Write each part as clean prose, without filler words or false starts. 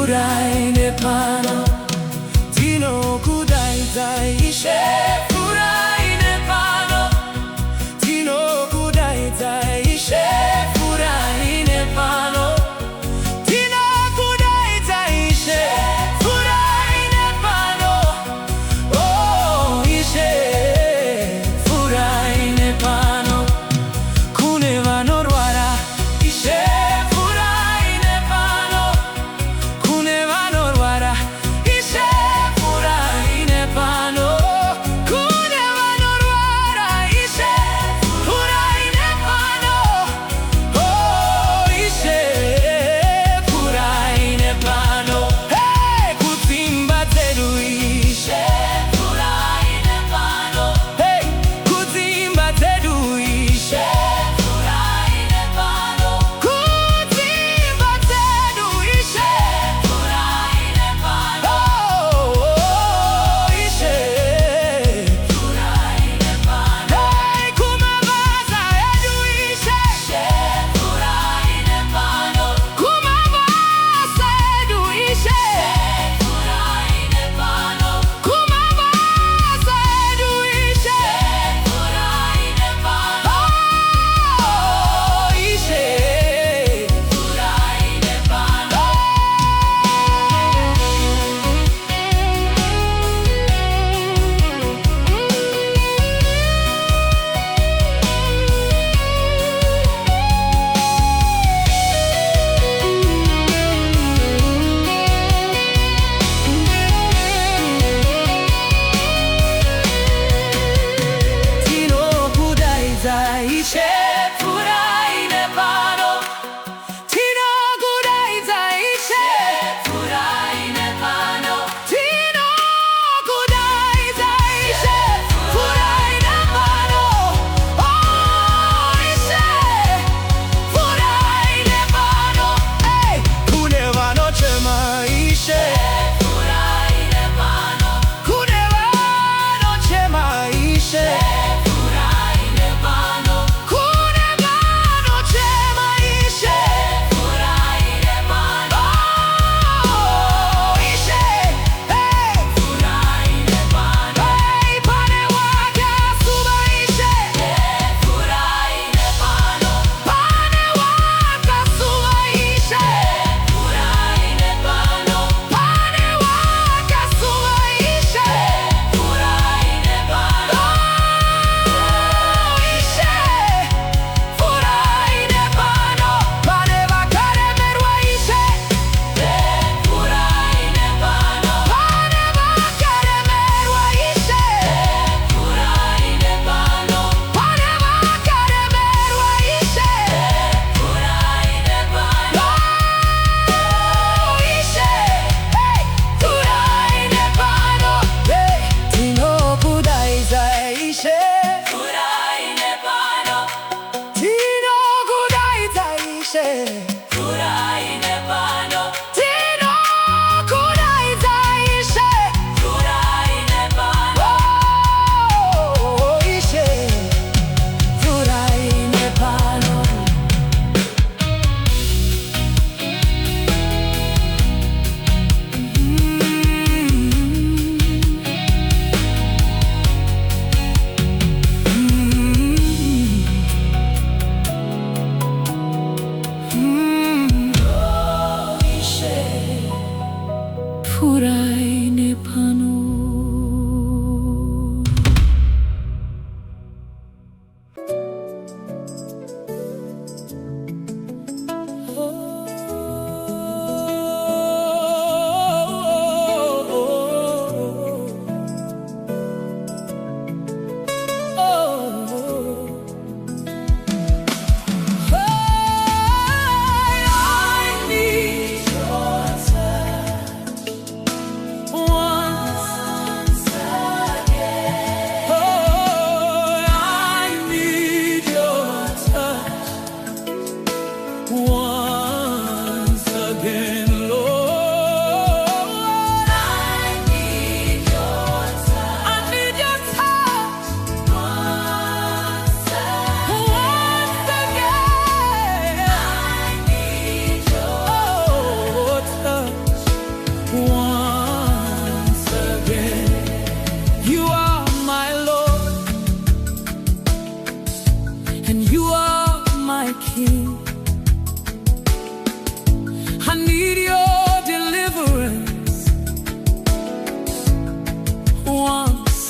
Pfurai Nepano, Tinokudaidzai, Ishe. Pfurai Nepano, Tinokudaidzai, Ishe. Pfurai Nepano, Tinokudaidzai, Ishe. Pfurai Nepano, oh Ishe. Pfurai Nepano, kune vanorwara, Ishe. Pfurai Nepano, kune vanorwara, Ishe. Pfurai Nepano, kune vanorwara, Ishe. Pfurai Nepano, oh Ishe. Pfurai Nepano, hey, kudzimba dzedu, Ishe. Pfurai Nepano, hey, kudzimba dzedu, Ishe. Pfurai Nepano, kudzimba dzedu, Ishe. Pfurai Nepano, oh Ishe. Pfurai Nepano, hey, kumabasa edu, Ishe. Pfurai Nepano, kumabasa edu, Ishe. Pfurai Nepano, kumabasa edu, Ishe. Pfurai Nepano, oh Ishe. Pfurai Nepano. Tinokudaidzai, Ishe. Pfurai Nepano, Tinokudaidzai, Ishe. Pfurai Nepano, Tinokudaidzai, Ishe. Pfurai Nepano, oh Ishe. Pfurai Nepano, hey, kune vanochema, Ishe. Pfurai Nepano, kune vanochema, Ishe. Pfurai Nepano, kune vanochema, Ishe. Pfurai Nepano, oh Ishe, hey. Pfurai Nepano, hey, pane wakasuva, Ishe. Pfurai Nepano, pane wakasuva, Ishe. Pfurai Nepano, pane wakasuva, Ishe. Pfurai Nepano, oh Ishe. Pfurai Nepano, pane vakaremerwa, Ishe. Pfurai Nepano, pane vakaremerwa, Ishe. Pfurai Nepano, pane vakaremerwa, Ishe. Pfurai Nepano, oh Ishe, hey. Pfurai Nepano, hey, Tinokudaidzai, Ishe. Pfurai Nepano, Tinokudaidzai, Ishe. Pfurai Nepano, Tinokudaidzai, Ishe. Pfurai Nepano, oh Ishe. Pfurai Nepano. Pfurai Nepano. I need your touch.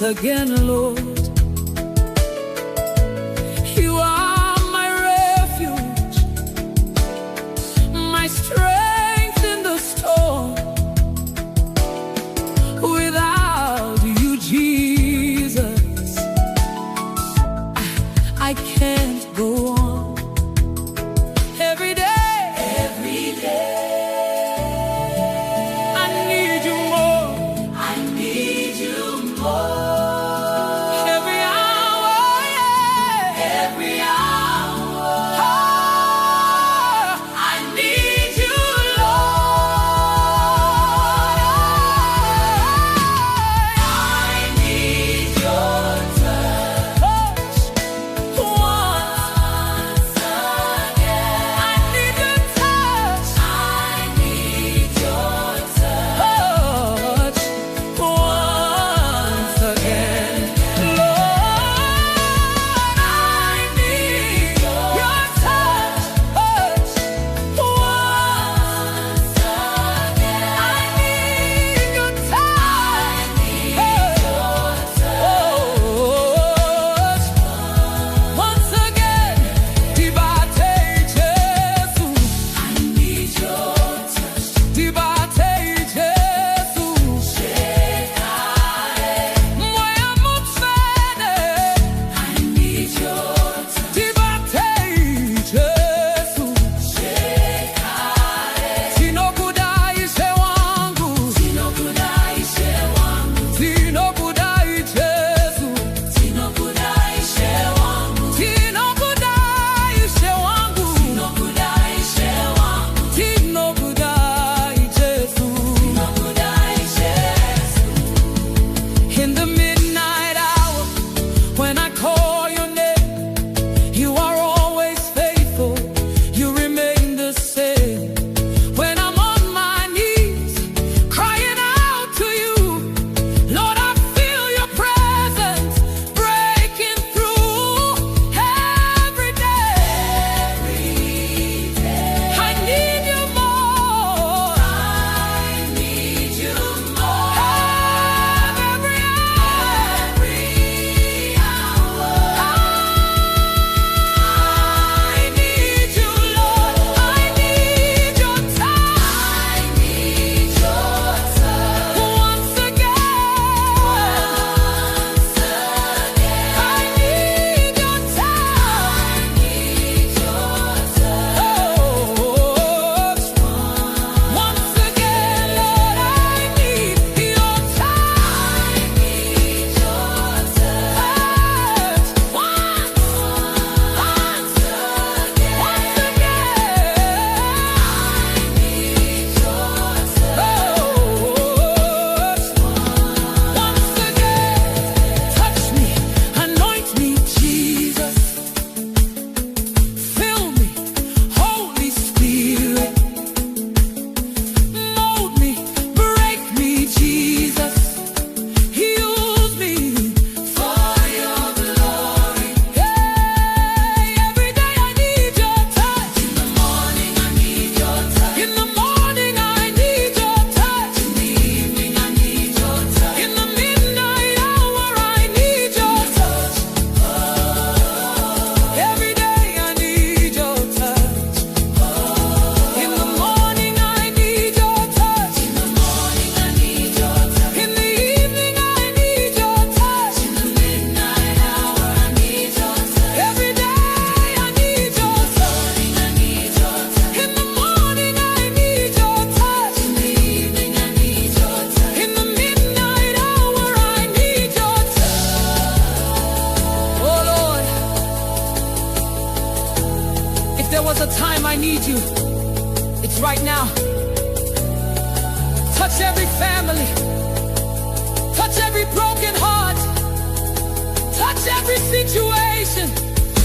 again, Lord. You are my refuge, my strength in the storm. Without you, Jesus, I can't go on. Every day, I need you more. I need you more. Every hour, yeah. Every hour. Oh, I need you, Lord. I need your touch once again. I need your touch. I need your touch once again. Lord, I need your touch once again. I need your touch. Once again. Dibate Jesu. I need your touch. Dibate Jesu. Mweya Mutsvene. I need your touch. Dibate Jesu. Tinokudaidzai wangu. Tinokudaidzai Jesu. Tinokudaidzai wangu. Tinokudaidzai Jesu. In the midnight hour, when I call your name, you are always faithful. You remain the same. When I'm on my knees, crying out to you, Lord, I feel your presence breaking through every day. I need you more. I need you more. Every hour. I need you, Lord. I need your touch. I need your touch. Once again. I need your touch. Once again, Lord, I need your touch. Touch me, anoint me, Jesus. Fill me, Holy Spirit. Mold me, break me, Jesus. Use me for your glory. Every day I need your touch. In the morning I need your touch. In the morning I need your touch. In the evening I need your touch. In the midnight hour I need your touch. Every day I need your touch. In the morning I need your touch. In the morning I need your touch. In the evening I need your touch. In the midnight hour I need your touch. Every day I need your touch. In the morning I need your touch. In the evening I need your touch. In the midnight hour I need your touch. Oh Lord, if there was a time I need you, it's right now. Touch every family. Touch every broken heart. Touch every situation.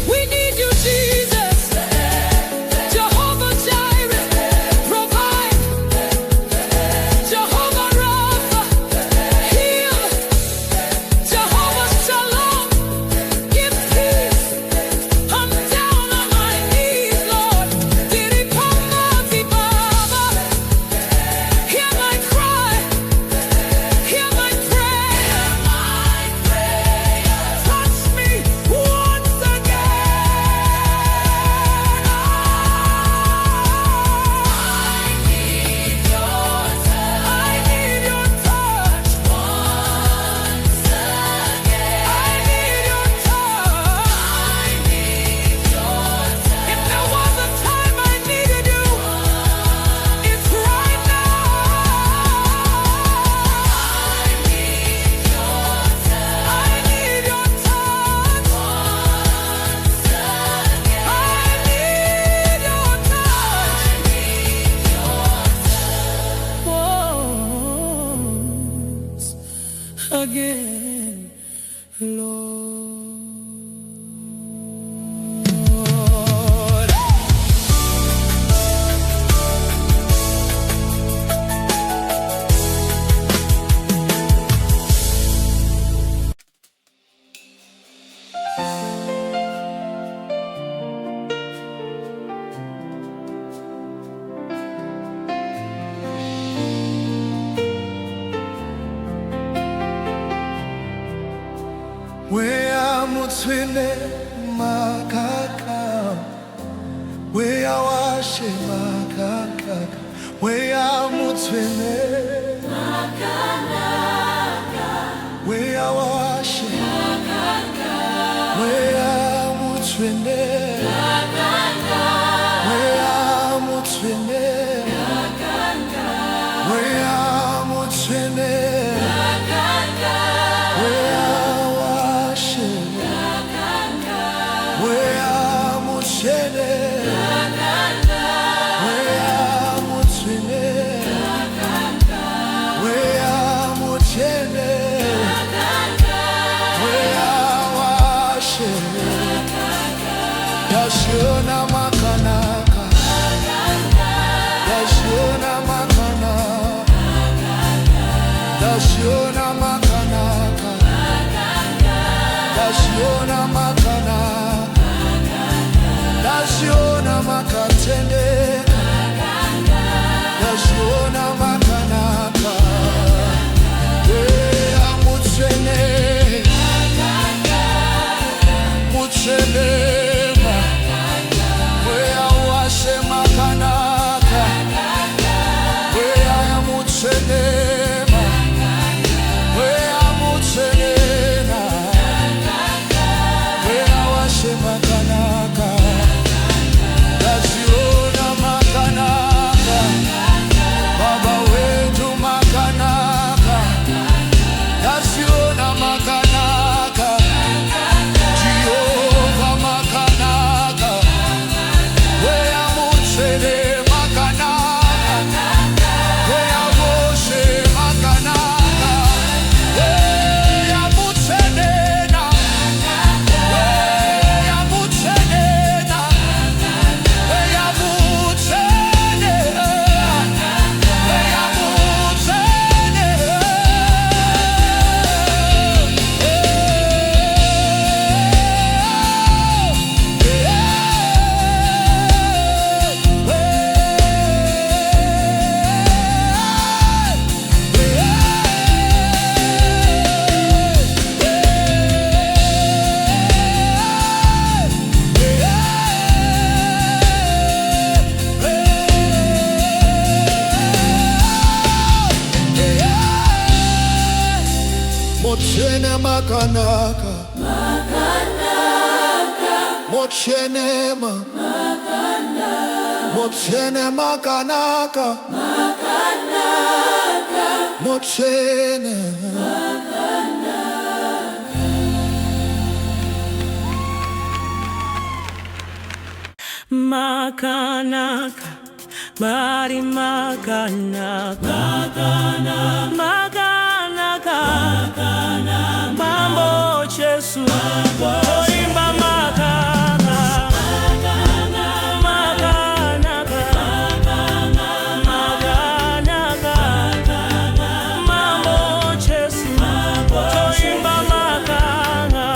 We need you, Jesus. Jehovah Jireh, provide. Jehovah Rapha, heal. Jehovah Shalom, give peace. I'm down on my knees, Lord. Did he come out, Baba? Hear my cry. Hear my prayer. again, Lord. Mweya Mutsvene Makanaka, Mweya washe Makanaka, Mweya Mutsvene Makanaka, Mweya washe Makanaka, Mweya Mutsvene Makanaka, Mweya Mutsvene Makanaka, Mweya Mutsvene Makanaka, Mweya Shona Makanaka, Shona Makanaka, Shona Makanaka, Shona Makanaka, Shona Makatende, Shona Makanaka, Mutsvene, Mutsvene. Makanaka, Mweya Mutsvene, Mweya Mutsvene, Mweya washe Makanaka, Shona Makanaka, Baba wetu Makanaka, Shona Makanaka, Jehovha Makanaka, Mweya Mutsvene Makanaka, Mweya washe Makanaka, Mweya Mutsvene, Mweya Mutsvene, Mweya Mutsvene, Mweya Mutsvene. Mutsvene Makanaka, Mutsvene Mutsvene Makanaka, Mutsvene Makanaka, Mari Makanaka, Makanaka, Mambo Jeso, Simba Makanaka, Makanaka, Makanaka, Mambo Jeso, Simba Makanaka,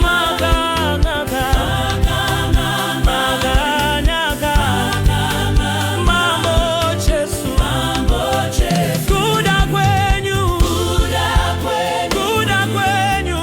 Makanaka, Makanaka, Mambo Jeso, Kuda kwenyu, Kuda kwenyu,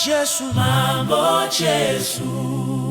Jesu, Mambo Jesu.